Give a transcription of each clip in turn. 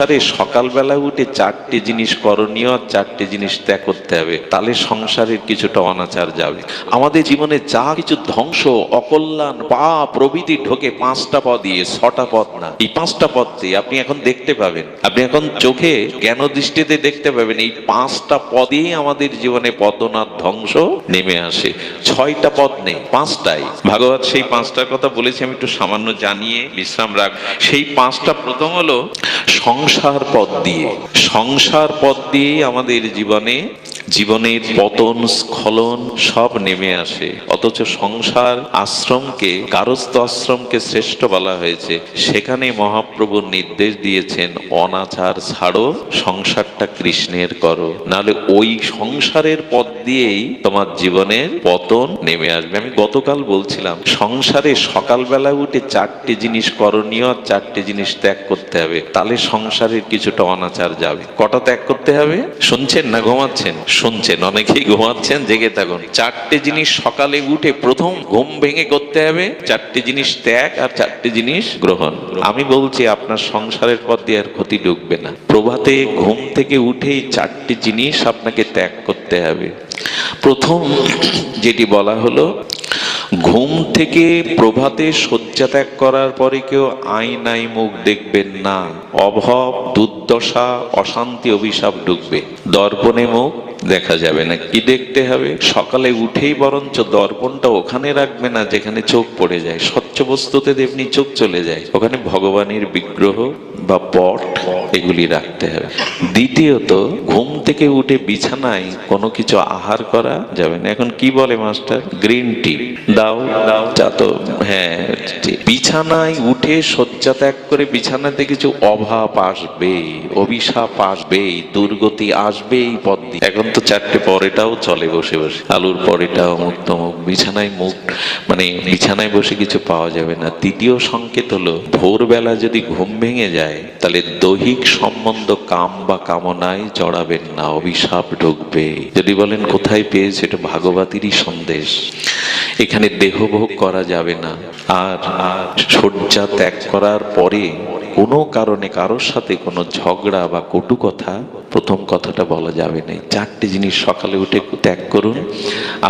আরে সকালবেলা উঠে চারটে জিনিস করণীয়, চারটে জিনিস ত্যাগ করতে হবে, তাহলে সংসারের কিছুটা অনাচার যাবে। আমাদের জীবনে যা কিছু ধ্বংস, অকল্যাণ, পাপ প্রভৃতি ঢোকে পাঁচটা পদ দিয়ে, ছটা পদ না। এই পাঁচটা পদ দিয়ে আপনি এখন দেখতে পাবেন, আপনি এখন চোখে জ্ঞান দৃষ্টিতে দেখতে পাবেন, এই পাঁচটা পদেই আমাদের জীবনে পতন আর ধ্বংস নেমে আসে। ছয়টা পদ নেই, পাঁচটাই। ভাগবত সেই পাঁচটার কথা বলেছি, আমি একটু সামান্য জানিয়ে বিশ্রাম রাখ। সেই পাঁচটা প্রথম হলো সংসার পদ দিয়ে। সংসার পদ দিয়ে আমাদের জীবনের পতন, স্খলন সব নেমে আসে। অথচ সংসার আশ্রমকে, গারস্থ আশ্রমকে শ্রেষ্ঠ বলা হয়েছে। সেখানে মহাপ্রভু নির্দেশ দিয়েছেন, অনাচার ছাড়ো, সংসারটা কৃষ্ণের করো, নাহলে ওই সংসারের পথ দিয়েই তোমার জীবনের পতন নেমে আসবে। আমি গতকাল বলছিলাম, সংসারে সকালবেলা উঠে চারটে জিনিস করণীয়, চারটে জিনিস ত্যাগ করতে হবে, তাহলে সংসারের কিছুটা অনাচার যাবে। কটা ত্যাগ করতে হবে শুনছেন না ঘুমাচ্ছেন? শুনছেন, অনেকেই ঘুমাচ্ছেন, জেগে থাকুন। চারটে জিনিস সকালে উঠে প্রথম ঘুম ভেঙে করতে হবে। চারটে জিনিস ত্যাগ আর চারটে জিনিস গ্রহণ। আমি বলছি আপনার সংসারের পথ দিয়ে আর ক্ষতি ঢুকবে না। প্রভাতে ঘুম থেকে উঠেই চারটি জিনিস আপনাকে ত্যাগ করতে হবে। প্রথম যেটি বলা হলো, ঘুম থেকে প্রভাতে শয্যা ত্যাগ করার পরে কেউ আয়নায় মুখ দেখবেন না। অভাব, দুর্দশা, অশান্তি, অভিশাপ ঢুকবে। দর্পণে মুখ দেখা যাবে না। কি দেখতে হবে? সকালে উঠেই বরঞ্চ দর্পণটা ওখানে রাখবে না যেখানে চোখ পড়ে যায়। স্বচ্ছ বস্তুতে তেমনি চোখ চলে যায়, ওখানে ভগবানের বিগ্রহ বা পট এগুলি রাখতে হবে। দ্বিতীয়ত, ঘুম থেকে উঠে বিছানায় কোনো কিছু আহার করা যাবে না। এখন কি বলে মাস্টার? গ্রিন টি দাও চা তো, হ্যাঁ। বিছানায় উঠে শয্যা ত্যাগ করে বিছানাতে কিছু অভাব আসবে, অভিশাপ আসবে, দুর্গতি আসবে এই পথ দিয়ে। এখন তো চারটে পরেটাও চলে বসে বসে, আলুর পরেটা, অমুক তমুক। বিছানায় মুখ মানে বিছানায় বসে কিছু পাওয়া যাবে না। তৃতীয় সংকেত হলো, ভোরবেলা যদি ঘুম ভেঙে যায় তাহলে দৈহিক সম্বন্ধ, কাম বা কামনায় জড়াবেন না, অভিশাপ ঢুকবে। যদি বলেন কোথায় পেয়েছে, এটা ভাগবতেরই সন্দেশ। এখানে দেহভোগ করা যাবে না। আর শয্যা ত্যাগ করার পরে কোনো কারণে কারোর সাথে কোনো ঝগড়া বা কটু কথা, প্রথম কথাটা বলা যাবে না। চারটে জিনিস সকালে উঠে ত্যাগ করুন।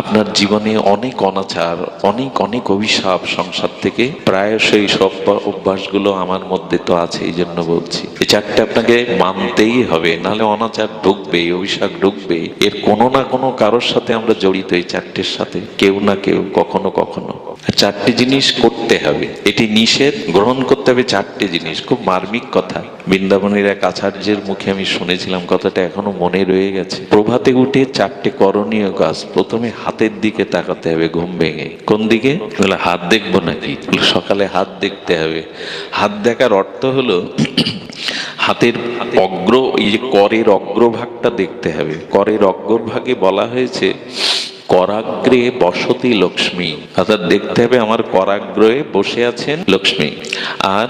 আপনার জীবনে অনেক অনাচার, অনেক অনেক অভিশাপ সংসার থেকে প্রায়শই সব অভ্যাসগুলো আমার মধ্যে তো আছে, এই জন্য বলছি এই চারটে আপনাকে মানতেই হবে, নাহলে অনাচার ঢুকবে, অভিশাপ ঢুকবে। এর কোনো না কোনো কারোর সাথে আমরা জড়িত, এই চারটের সাথে কেউ না কেউ, কখনো কখনো। চারটে জিনিস করতে হবে, এটি নিষেধ, গ্রহণ করতে হবে চারটে জিনিস। খুব মার্মিক কথা। বৃন্দাবনের এক আচার্যের মুখে আমি শুনেছিলাম, কথাটা এখনো মনে রয়ে গেছে। প্রভাতে উঠে চারটে করণীয় কাজ। প্রথমে হাতের দিকে তাকাতে হবে ঘুম ভেঙে। কোন দিকে? বলে হাত দেখবো নাকি? সকালে হাত দেখতে হবে। হাত দেখার অর্থ হলো হাতের অগ্র, এই যে করের অগ্রভাগটা দেখতে হবে। করের অগ্রভাগে বলা হয়েছে, করাগ্রে বসতি লক্ষ্মী, অর্থাৎ দেখতে হবে আমার করাগ্রে বসে আছেন লক্ষ্মী। আর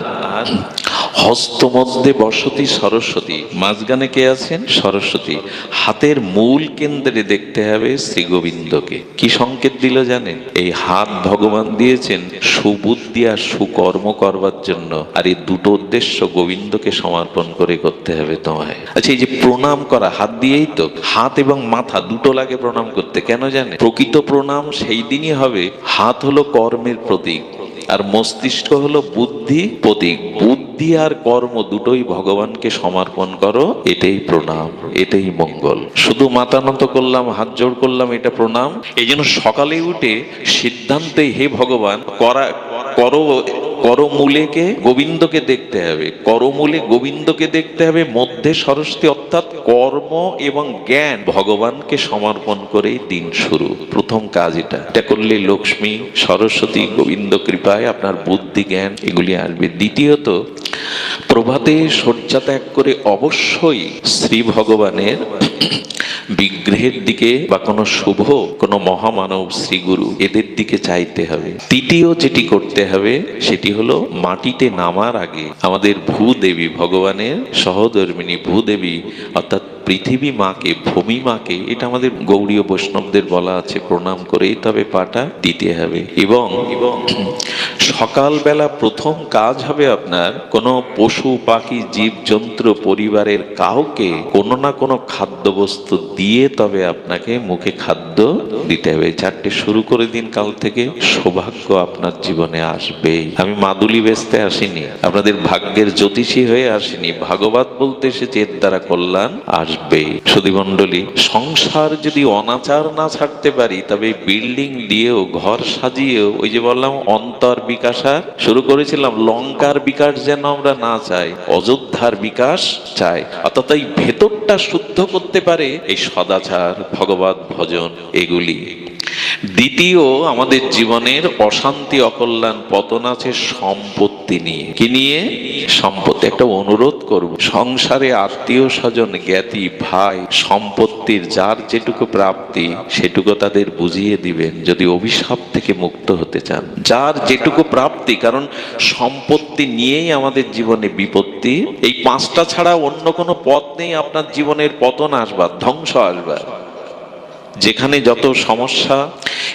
হস্ত মধ্যে বসতি সরস্বতী, মাঝখানে কে আছেন? সরস্বতী। হাতের মূল কেন্দ্রে দেখতে হবে শ্রী গোবিন্দকে। কি সংকেত দিল জানেন? এই হাত ভগবান দিয়েছেন সুবুদ্ধি আর সুকর্ম করবার জন্য, আর এই দুটো উদ্দেশ্য গোবিন্দকে সমর্পণ করে করতে হবে তোমায়। আচ্ছা, এই যে প্রণাম করা হাত দিয়েই তো, হাত এবং মাথা দুটো লাগে প্রণাম করতে। কেন জানেন? প্রকৃত প্রণাম সেই দিনই হবে। হাত হলো কর্মের প্রতীক, আর মস্তিষ্ক হলো বুদ্ধি প্রতীক। বুদ্ধি আর কর্ম দুটোই ভগবানকে সমর্পণ করো, এটাই প্রণাম, এটাই মঙ্গল। শুধু মাথা নত করলাম, হাত জোড় করলাম, এটা প্রণাম? এই জন্য সকালে উঠে সিদ্ধান্তে, হে ভগবান, করমূলেকে গোবিন্দকে দেখতে হবে, করমূলে গোবিন্দকে দেখতে হবে, মধ্যে সরস্বতী, অর্থাৎ কর্ম এবং জ্ঞান ভগবানকে সমর্পণ করেই দিন শুরু। প্রথম কাজ এটা করলে লক্ষ্মী, সরস্বতী, গোবিন্দ কৃপায় আপনার বুদ্ধি, জ্ঞান এগুলি আসবে। দ্বিতীয়ত, প্রভাতে শয্যা ত্যাগ করে অবশ্যই শ্রী ভগবানের বিগ্রহের দিকে বা কোনো শুভ, কোনো মহামানব, শ্রীগুরু, এদের দিকে চাইতে হবে। তৃতীয় যেটি করতে হবে সেটি হলো, মাটিতে নামার আগে আমাদের ভূদেবী, ভগবানের সহধর্মিণী ভূদেবী অর্থাৎ পৃথিবী মাকে, ভূমি মাকে, এটা আমাদের গৌড়ীয় বৈষ্ণবদের বলা আছে, প্রণাম করেই তবে পাটা দিতে হবে। এবং সকালবেলা প্রথম কাজ হবে আপনার কোনো পশু পাখি জীব জন্তু পরিবারের কাউকে কোনো না কোনো খাদ্যবস্তু দিয়ে তবে আপনাকে মুখে খাদ্য দিতে হবে। চারটে শুরু করে দিন, কাল থেকে সৌভাগ্য আপনার জীবনে আসবেই। আমি মাদুলি বেচতে আসিনি, আপনাদের ভাগ্যের জ্যোতিষী হয়ে আসিনি, ভাগবত বলতে এসেছি, এর দ্বারা কল্যাণ আসবেই। সুধীমণ্ডলী, সংসার যদি অনাচার না ছাড়তে পারি তবে বিল্ডিং দিয়েও, ঘর সাজিয়েও, ওই যে বললাম অন্তর বিকাশা শুরু করেছিলাম, লঙ্কার বিকাশ যেন আমরা না চাই, অযোধ্যার বিকাশ চাই। অর্থাৎ এই ভেতরটা শুদ্ধ করতে পারে এই সদাচার, ভগবত ভজন, এগুলি। দ্বিতীয়, আমাদের জীবনের অশান্তি, অকল্যাণ, পতন আছে সম্পত্তি নিয়ে। কি নিয়ে? সম্পত্তি। একটা অনুরোধ করব, সংসারে আত্মীয় স্বজন, জ্ঞাতি, ভাই, সম্পত্তির যার যেটুকু প্রাপ্তি সেটুকু তাদের বুঝিয়ে দিবেন, যদি অভিশাপ থেকে মুক্ত হতে চান। যার যেটুকু প্রাপ্তি, কারণ সম্পত্তি নিয়েই আমাদের জীবনে বিপত্তি। এই পাঁচটা ছাড়া অন্য কোনো পথ নেই আপনার জীবনের পতন আসবার, ধ্বংস আসবার। যেখানে যত সমস্যা,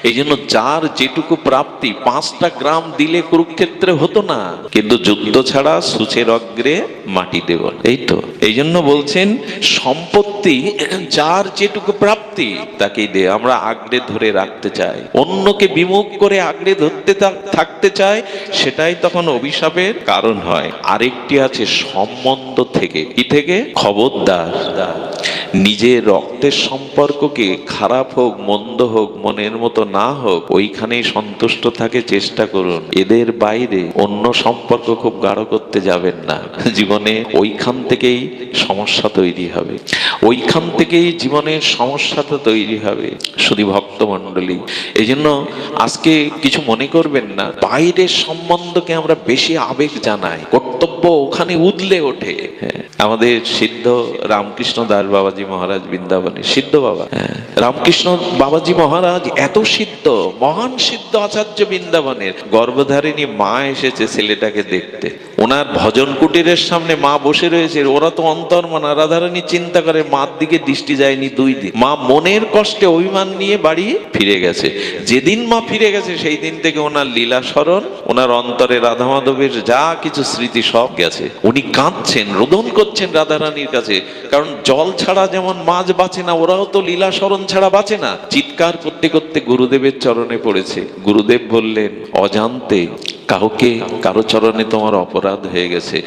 এই জন্য যার যেটুকু প্রাপ্তি, 5টা গ্রাম দিলে কুরুক্ষেত্রে হতো না, কিন্তু যুদ্ধ ছাড়া সূচের অগ্রে মাটি দেব না। এই তো, এই জন্য বলছেন সম্পত্তি যার যেটুকু প্রাপ্তি তাকেই দে। আমরা আগড়ে ধরে রাখতে চাই, অন্যকে বিমুখ করে আগড়ে ধরতে থাকতে চাই, সেটাই তখন অভিশাপের কারণ হয়। আরেকটি আছে সম্বন্ধ থেকে। কি থেকে? খবরদার, নিজের রক্তের সম্পর্ককে খারাপ হোক, মন্দ হোক, মনের মতো না হোক, ওইখানেই সন্তুষ্ট থাকে চেষ্টা করুন। এদের বাইরে অন্য সম্পর্ক খুব গাঢ় করতে যাবেন না। জীবনে ওইখান থেকেই সমস্যা তৈরি হবে, ওইখান থেকেই জীবনের সমস্যাটা তৈরি হবে। শুধু ভক্তমণ্ডলী, এই জন্য আজকে কিছু মনে করবেন না, বাইরের সম্বন্ধকে আমরা বেশি আবেগ জানাই, কর্তব্য ওখানে উদলে ওঠে। আমাদের সিদ্ধ রামকৃষ্ণ দাস বাবাজি মহারাজ, বৃন্দাবনে সিদ্ধ বাবা, রামকৃষ্ণ বাবাজি মহারাজ এত সিদ্ধ, মহান সিদ্ধ আচার্য বৃন্দাবনের। গর্ভধারিণী মা এসেছে ছেলেটাকে দেখতে, ওনার ভজন কুটিরের সামনে মা বসে রয়েছে। ওরা তো অন্তর্মনা, রাধারানী চিন্তা করে, মার দিকে দৃষ্টি যায়নি 2 দিন। মা মনের কষ্টে অভিমান নিয়ে বাড়ি ফিরে গেছে। যেদিন মা ফিরে গেছে সেই দিন থেকে ওনার লীলা স্মরণ, ওনার অন্তরে রাধা মাধবের যা কিছু স্মৃতি সব গেছে। উনি কাঁদছেন, রোদন করছেন রাধারানীর কাছে, কারণ জল ছাড়া যেমন মাছ বাঁচে না, ওরাও তো লীলা স্মরণ ছাড়া বাঁচে না। চিৎকার করতে করতে গুরুদেবের চরণে পড়েছে। গুরুদেব বললেন, অজান্তে কাউকে, কারো চরণে তোমার অপরাধ হয়ে গেছে।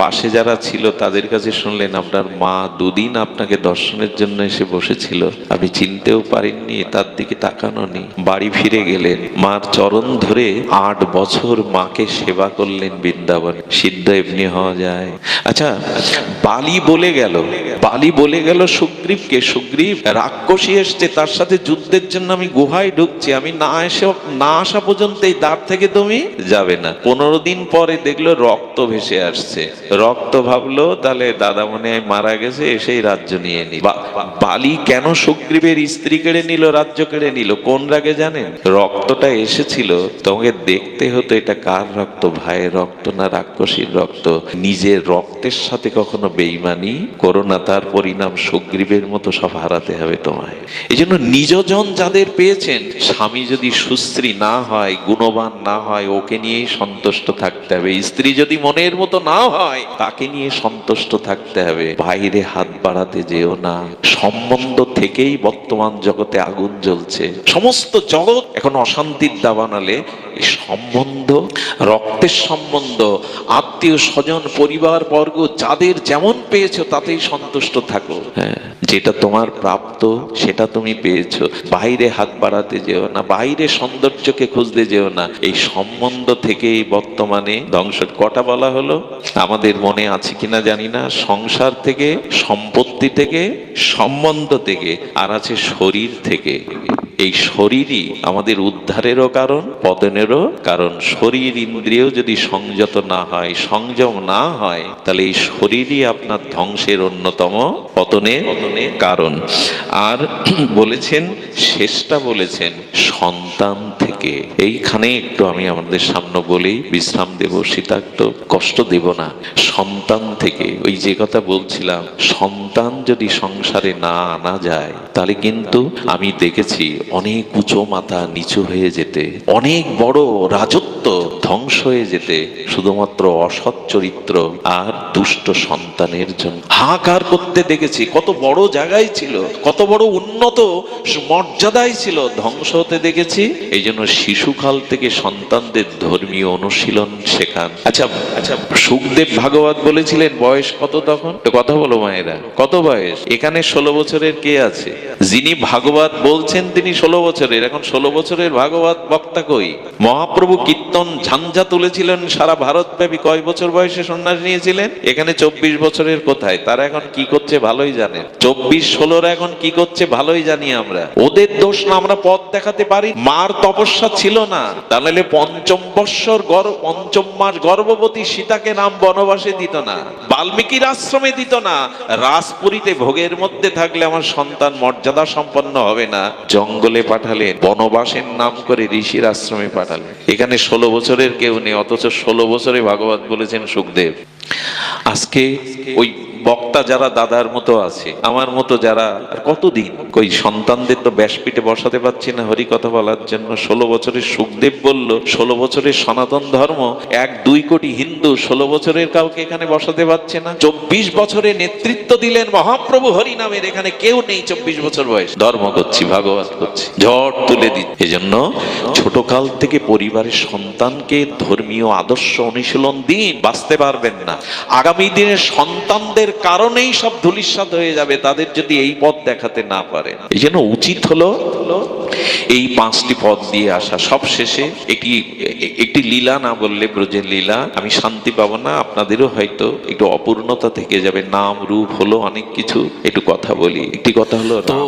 পাশে যারা ছিল তাদের কাছে শুনলেন, আপনার মা 2 দিন আপনাকে দর্শনের জন্য এসে বসেছিল, আপনি চিনতেও পারেননি, তার দিকে তাকানো নেই। বাড়ি ফিরে গেলেন, মার চরণ ধরে 8 বছর মাকে সেবা করলেন বৃন্দাবনে। সিদ্ধ এমনি হওয়া যায়? আচ্ছা, বালি বলে গেল সুগ্রীবকে, সুগ্রীব রাক্ষসী এসছে, তার সাথে যুদ্ধের জন্য আমি গুহায় ঢুকছি, আমি না আসা পর্যন্ত এই দ্বার থেকে তুমি যাবে না। 15 দিন পরে দেখলো রক্ত ভেসে আসছে। রক্ত ভাবলো তাহলে দাদা মনে হয় মারা গেছে, এসেই রাজ্য নিয়ে নি। বালি কেন সুগ্রীবের স্ত্রী কেড়ে নিল, রাজ্য কেড়ে নিল? কোন রাগে জানেন? রক্তটা এসেছিল, তোমাকে দেখতে হতো এটা কার রক্ত, ভাইয়ের রক্ত না রাক্ষসীর রক্ত। নিজের রক্তের সাথে কখনো বেইমানি করো না, তার পরিণাম সুগ্রীবের মতো সব হারাতে হবে তোমায়। এই জন্য নিজজন যাদের পেয়েছেন, স্বামী যদি সুশ্রী না হয়, গুণবান না হয়, ওকে নিয়েই সন্তুষ্ট থাকতে হবে। স্ত্রী যদি মনের মতো না হয়, তাকে নিয়ে সন্তুষ্ট থাকতে হবে। বাইরে হাত বাড়াতে যেও না। সম্বন্ধ থেকেই বর্তমান জগতে আগুন জ্বলছে। সমস্ত জগৎ এখন অশান্তির দাবানলে। এই সম্বন্ধ, রক্তের সম্বন্ধ, আত্মীয় স্বজন, পরিবার বর্গ, যাদের যেমন পেয়েছো তাতেই সন্তুষ্ট থাকো। যেটা তোমার প্রাপ্ত সেটা তুমি পেয়েছো। বাইরে হাত বাড়াতে যেও না, বাইরে সৌন্দর্যকে খুঁজতে যেও না। এই সম্বন্ধ থেকেই বর্তমানে ধ্বংস। কটা বলা হলো? আমাদের মনে আছে কিনা জানি না। সংসার থেকে, সম্পত্তি থেকে, সম্বন্ধ থেকে, আর আছে শরীর থেকে। এই শরীরই আমাদের উদ্ধারেরও কারণ, পতনেরও কারণ। শরীর ইন্দ্রিয় যদি সংযত না হয়, সংযম না হয়, তাহলে এই শরীরই আপনার ধ্বংসের অন্যতম পতনের কারণ। আর বলেছেন, শেষটা বলেছেন সন্তান থেকে। এইখানে একটু আমি আমাদের সামনে বলেই বিশ্রাম দেব, শীতাক্ত কষ্ট দেব না। সন্তান থেকে, ওই যে কথা বলছিলাম, সন্তান যদি সংসারে না আনা যায়, তাহলে কিন্তু আমি দেখেছি অনেক উঁচু মাথা নিচু হয়ে যেতে, অনেক বড় রাজত্ব ধ্বংস হয়ে যেতে, শুধুমাত্র অসৎ চরিত্র আর দুষ্ট সন্তানের জন্য। হাহাকার করতে দেখেছি, কত বড় জায়গায় ছিল, কত বড় উন্নত মর্যাদায় ছিল, ধ্বংস হতে দেখেছি। এই জন্য শিশুকাল থেকে সন্তানদের ধর্মীয় অনুশীলন শেখান। আচ্ছা আচ্ছা, সুখদেব ভাগবত বলেছিলেন, বয়স কত তখন? তো কথা বলো মায়েরা, কত বয়স? এখানে 16 বছরের কে আছে? যিনি ভাগবত বলছেন তিনি 16 বছরের। এখন 16 বছরের ভাগবত বক্তা কই? মহাপ্রভু কীর্তন ঝঞ্ঝা তুলেছিলেন সারা ভারতব্যাপী, কয় বছর বয়সে সন্ন্যাস নিয়েছিলেন? এখানে 24 বছরের কোথায়? তারা এখন কি করছে ভালোই জানেন। 24-16 এখন কি করছে ভালোই জানি আমরা। ওদের দোষ না, আমরা পথ দেখাতে পারি। মার তপস্যা ছিল না, তাহলে পঞ্চম মাস গর্ভবতী সীতাকে রাম বনবাসে দিত না, বাল্মীকির আশ্রমে দিত না। রাজপুরীতে ভোগের মধ্যে থাকলে আমার সন্তান মর্যাদা সম্পন্ন হবে না, জঙ্গলে পাঠালেন, বনবাসের নাম করে ঋষির আশ্রমে পাঠালেন। এখানে 16 বছরের কেউ নেই, অথচ 16 বছরে ভাগবত বলেছেন সুখদেব। আজকে ওই বক্তা যারা দাদার মতো আছে, আমার মতো যারা, কতদিন কই সন্তানদের তো ব্যাসপীঠে বসাতে পারছি না হরি কথা বলার জন্য। 16 বছরের সুখদেব বলল, 16 বছরের সনাতন ধর্ম 1-2 কোটি হিন্দু 16 বছরের কাউকে এখানে বসাতে পারছে না। 24 বছরে নেতৃত্ব দিলেন মহাপ্রভু হরি নামের, এখানে কেউ নেই 24 বছর বয়স। ধর্ম করছি, ভাগবত করছি, ঝড় তুলে দিচ্ছে। এজন্য ছোটকাল থেকে পরিবারের সন্তানকে ধর্মীয় আদর্শ অনুশীলন দিন, বাঁচতে পারবেন না। আগামী দিনের সন্তানদের কারণেই সব ধূলিসাৎ হয়ে যাবে, তাদের যদি এই পথ দেখাতে না পারে। এই জন্য উচিত হলো এই 5টি পথ দিয়ে আসা। সব শেষে একটি লীলা না বললে, ব্রজের লীলা, আমি শান্তি পাবো না, আপনাদেরও হয়তো একটু অপূর্ণতা থেকে যাবে। নাম রূপ হলো অনেক কিছু, একটু কথা বলি। একটি কথা হলো, তো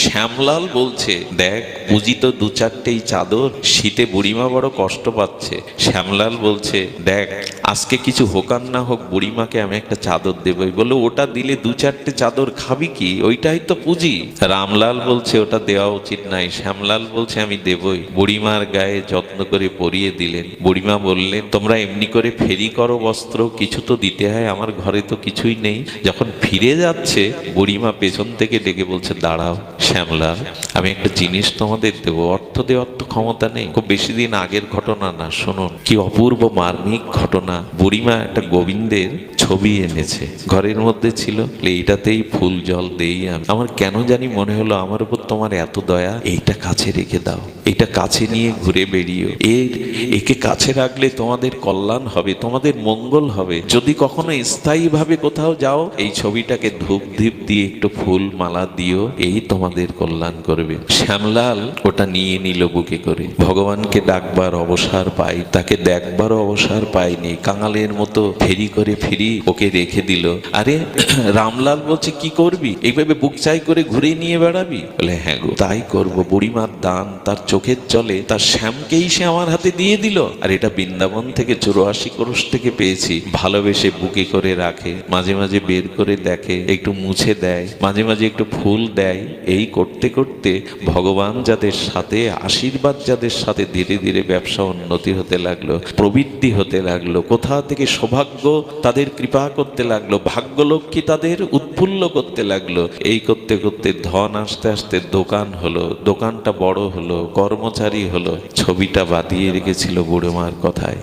শ্যামলাল বলছে, দেখ পূজিত 2-4টেই চাদর, শীতে বুড়িমা বড় কষ্ট পাচ্ছে। শ্যামলাল বলছে, দেখ আজকে কিছু হোক আর না হোক বুড়িমাকে আমি একটা চাদর দেবই। বলে, ওটা দিলে 2-4টে চাদর খাবি কি? ওইটাই তো পুঁজি। রামলাল বলছে, ওটা দেওয়া উচিত নাই। শ্যামলাল বলছে, আমি দেবই। বুড়িমার গায়ে যত্ন করে পরিয়ে দিলেন। বুড়িমা বললেন, তোমরা এমনি করে ফেরি করো বস্ত্র, কিছু তো দিতে হয়, আমার ঘরে তো কিছুই নেই। যখন ফিরে যাচ্ছে, বুড়িমা পেছন থেকে ডেকে বলছে, দাঁড়াও শ্যামলাল, আমি একটা জিনিস তোমাদের দেবো। অর্থ দেওয়ার তো ক্ষমতা নেই, খুব বেশি দিন আগের ঘটনা না, শুনুন কি অপূর্ব মার্মিক ঘটনা। বুড়িমা একটা গোবিন্দের ছবি এনেছে, ঘরের মধ্যে ছিল। এইটাতেই ফুল জল দেই আমি। আমার কেন জানি মনে হলো, আমার উপর তোমার এত দয়া, এইটা কাছে রেখে দাও, এটা কাছে নিয়ে ঘুরে বেরিয়েও। একে কাছে রাখলে তোমাদের কল্যাণ হবে, তোমাদের মঙ্গল হবে। যদি কখনো স্থায়ীভাবে কোথাও যাও, এই ছবিটাকে ধূপ ধীপ দিয়ে একটু ফুল মালা দিও, এই তোমাদের কল্যাণ করবে। শ্যামলাল ওটা নিয়ে নিল বুকে করে। ভগবানকে ডাকবার অবসর পাই, তাকে দেখবারও অবসর পাইনি। কাঙালের মতো ফেরি করে ফিরি ওকে রেখে দিল। আরে রামলাল বলছে, কি করবি? এইভাবে বুক চাই করে ঘুরে নিয়ে বেড়াবি? বলে, হ্যাঁ গো তাই করবো। বুড়িমার দান, তার চোখের জলে তার শ্যামকেই সে আমার হাতে দিয়ে দিল। আর এটা বৃন্দাবন থেকে 84 ক্রোশ থেকে পেয়েছি। ভালোবেসে বুকে করে রাখে, মাঝে মাঝে বের করে দেখে, একটু মুছে দেয়, মাঝে মাঝে একটু ফুল দেয়। এই করতে করতে ভগবান যাদের সাথে, আশীর্বাদ যাদের সাথে, ধীরে ধীরে ব্যবসা উন্নতি হতে লাগলো, প্রবৃদ্ধি হতে লাগলো। কোথা থেকে সৌভাগ্য তাদের কৃপা করতে লাগলো, ভাগ্যলক্ষ্মী তাদের উৎফুল্ল করতে লাগলো। এই করতে করতে ধন আস্তে আস্তে দোকান হলো, দোকানটা বড় হলো, কর্মচারী হলো। ছবিটা বাঁধিয়ে রেখেছিল বুড়োমার কথায়,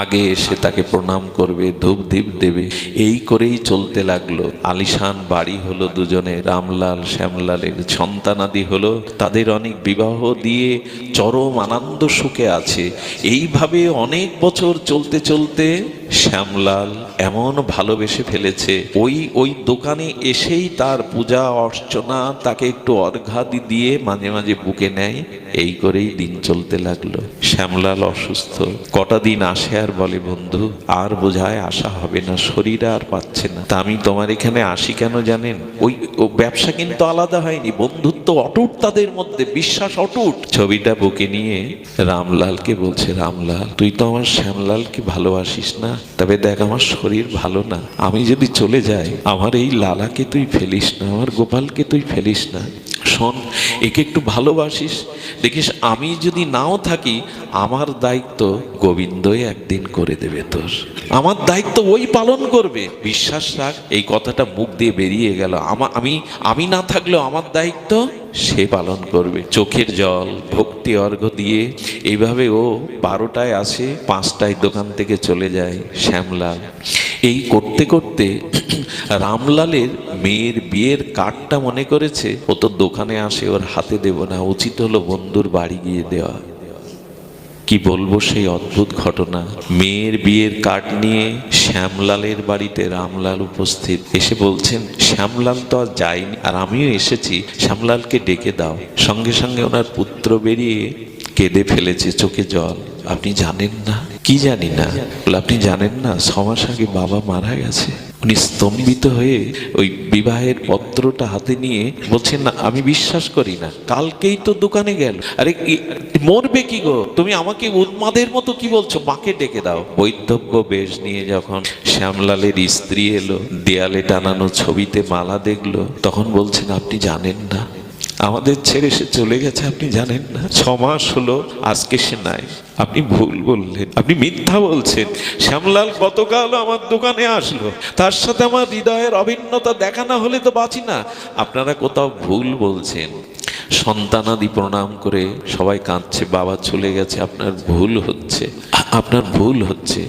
আগে এসে তাকে প্রণাম করবে, ধূপ ধীপ দেবে। এই করেই চলতে লাগলো। আলিশান বাড়ি হলো দুজনে, রামলাল শ্যামলালের সন্তানাদি হলো, তাদের অনেক বিবাহ দিয়ে চরম আনন্দ সুখে আছে। এইভাবে অনেক বছর চলতে চলতে শ্যামলাল এমন ভালোবেসে ফেলেছে, ওই দোকানে এসেই তার পূজা অর্চনা, তাকে একটু অর্ঘ্যাদি দিয়ে মাঝে মাঝে বুকে নেয়। এই করেই দিন চলতে লাগলো। শ্যামলাল অসুস্থ, কটা দিন আসে আর বলে, বন্ধু আর বোঝায় আসা হবে না, শরীর আর পাচ্ছে না। তা আমি তোমার এখানে আসি কেন জানেন? ওই ব্যবসা কিন্তু আলাদা হয়নি, বন্ধুত্ব অটুট তাদের মধ্যে, বিশ্বাস অটুট। ছবিটা বুকে নিয়ে রামলালকে বলছে, রামলাল তুই তো আমার শ্যামলালকে ভালোবাসিস না, তবে দেখ আমার শরীর ভালো না, আমি যদি চলে যাই আমার এই লালাকে তুই ফেলিস না, আমার গোপালকে তুই ফেলিস না। শোন, একে একটু ভালোবাসিস, দেখিস আমি যদি নাও থাকি আমার দায়িত্ব গোবিন্দই একদিন করে দেবে তোর, আমার দায়িত্ব ওই পালন করবে, বিশ্বাস রাখ। এই কথাটা মুখ দিয়ে বেরিয়ে গেল, আমি না থাকলেও আমার দায়িত্ব সে পালন করবে। চোখের জল, ভক্তি অর্ঘ্য দিয়ে এইভাবে ও 12টায় আসে, 5টায় দোকান থেকে চলে যায় শ্যামলাল। এই করতে করতে রামলালের মেয়ের বিয়ের কার্ডটা মনে করেছে, ও তো দোকানে আসে, ওর হাতে দেব না, উচিত হলো বন্ধুর বাড়ি গিয়ে দেওয়া। কি বলবো সেই অদ্ভুত ঘটনা। মেয়ের বিয়ের কার্ড নিয়ে শ্যামলালের বাড়িতে রামলাল উপস্থিত। এসে বলছেন, শ্যামলাল তো আর যায়নি, আর আমিও এসেছি, শ্যামলালকে ডেকে দাও। সঙ্গে সঙ্গে ওনার পুত্র বেরিয়ে কেঁদে ফেলেছে, চোখে জল। আপনি জানেন না? কি জানি না। বলে, আপনি জানেন না 6 মাস আগে বাবা মারা গেছে। উনি স্তম্ভিত হয়ে ওই বিবাহের পত্রটা হাতে নিয়ে বলছেন, না আমি বিশ্বাস করি না, কালকেই তো দোকানে গেল। আরে মরবে কি গো, তুমি আমাকে উন্মাদের মতো কি বলছো, মাকে ডেকে দাও। বৈধব্য বেশ নিয়ে যখন শ্যামলালের স্ত্রী এলো, দেয়ালে টানানো ছবিতে মালা দেখলো, তখন বলছেন, আপনি জানেন না আমাদের ছেড়ে সে চলে গেছে, আপনি জানেন না? 6 মাস হলো, আজকে সে নাই। আপনি ভুল বললেন, আপনি মিথ্যা বলছেন। শ্যামলাল গতকাল আমার দোকানে আসলো, তার সাথে আমার হৃদয়ের অভিন্নতা দেখা না হলে তো বাঁচি না। আপনারা কোথাও ভুল বলছেন। সন্তানাদি প্রণাম করে সবাই কাঁদছে, বাবা চলে গেছে, আপনার ভুল হচ্ছে, আপনার ভুল হচ্ছে।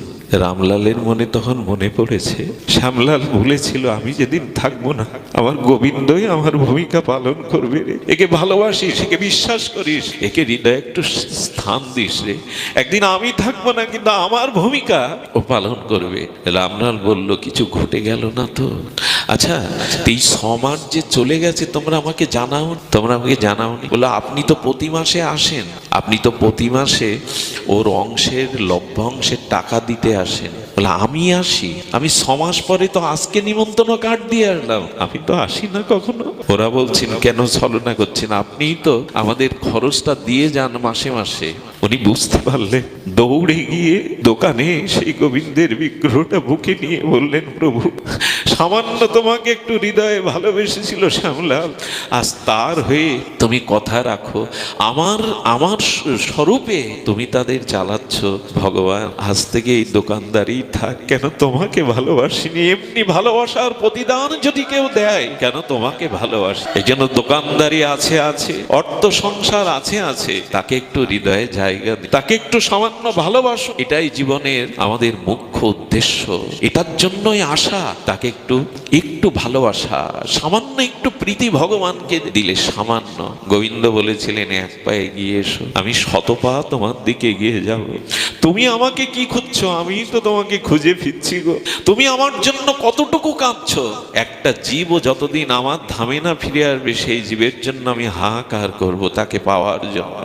রামলালের মনে তখন মনে পড়েছে, শ্যামলাল বলেছিল, আমি যেদিন থাকবো না আমার গোবিন্দই আমার ভূমিকা পালন করবে রে। একে ভালোবাসিস, একে বিশ্বাস করিস, একে হৃদয়ে একটু স্থান দিস রে। একদিন আমি থাকবো না, কিন্তু আমার ভূমিকা ও পালন করবে। রামলাল বলল, কিছু ঘটে গেল না তো? আচ্ছা, এই 6 মাস যে চলে গেছে তোমরা আমাকে জানাওনি। বললো, আপনি তো প্রতি মাসে আসেন, আপনি তো প্রতি মাসে ওর অংশের লভ্যাংশের টাকা দিতে আসেন। বলে, আমি আসি? আমি 6 মাস পরে তো আজকে নিমন্ত্রণ কার্ড দিয়ে আসলাম, আমি তো আসি না কখনো। ওরা বলছেন, কেন ছলনা করছেন, আপনিই তো আমাদের খরচটা দিয়ে যান মাসে মাসে। উনি বুঝতে পারলেন, দৌড়ে গিয়ে দোকানে সেই গোবিন্দের বিগ্রহটা বুকে নিয়ে বললেন, প্রভু সামান্য তোমাকে একটু হৃদয়ে ভালোবেসেছিল শ্যামলাল, আজ তার হয়ে তুমি কথা রাখো, আমার স্বরূপে তুমি তাদের চালাচ্ছ। ভগবান আজ থেকে এই দোকানদারি থাক, কেন তোমাকে ভালোবাসিনি। এমনি ভালোবাসার প্রতিদান যদি কেউ দেয়, কেন তোমাকে ভালোবাসি। এই জন্য দোকানদারি আছে, অর্থ সংসার আছে, তাকে একটু হৃদয়ে জায়গা দিই, তাকে একটু সামান্য ভালোবাসো। এটাই জীবনের আমাদের মুখ্য উদ্দেশ্য, এটার জন্যই আসা। তাকে একটু ভালোবাসা, সামান্য একটু প্রীতি ভগবানকে দিলে, সামান্য। গোবিন্দ বলেছিলেন, 1 পা এগিয়ে এসো, আমি 100 পা তোমার দিকে এগিয়ে যাব। তুমি আমাকে কি খুঁজছো, আমি তো তোমাকে খুঁজে ফিরছি গো। তুমি আমার জন্য কতটুকু কাঁদছো। একটা জীবও যতদিন আমার ধামে না ফিরে আসবে, সেই জীবের জন্য আমি হাহাকার করব, তাকে পাওয়ার জন্য।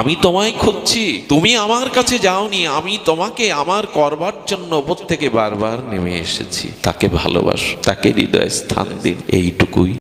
আমি তোমায় খুঁজছি, তুমি আমার কাছে যাওনি, আমি তোমাকে আমার করবার জন্য ওপর থেকে বারবার নেমে এসেছি। তাকে ভালোবাসো, তাকে হৃদয়ে স্থান দিন, এইটুকুই।